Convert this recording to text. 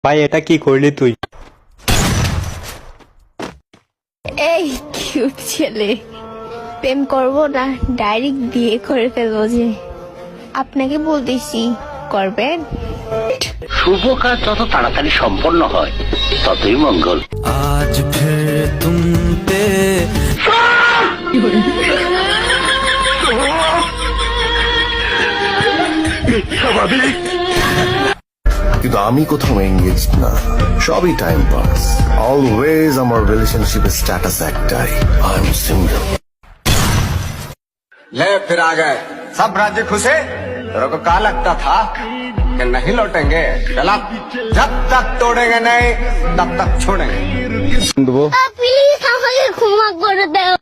ভাই এটা কি করলি তুই? এই কিউট ছেলে, প্রেম করবো না ডাইরেক্ট বিয়ে করে ফেলবো যে? আপনাকে বলতেছি, করবেন? শুভ কাজ যত তাড়াতাড়ি সম্পন্ন হয় ততই মঙ্গল। आज फिर तुम पे কিন্তু আমি কোথাও এঙ্গেজ না, সবই টাইম পাস। অলওয়েজ আমার রিলেশনশিপের স্ট্যাটাস একটাই, আই এম সিঙ্গেল। ले फिर आ गए सब राज्य खुशे। तेरे को कहा लगता था कि नहीं लौटेंगे? चला, जब तक तोड़ेंगे नहीं तब तक छोड़ेंगे। প্লিজ আমাকে ক্ষমা করে দাও।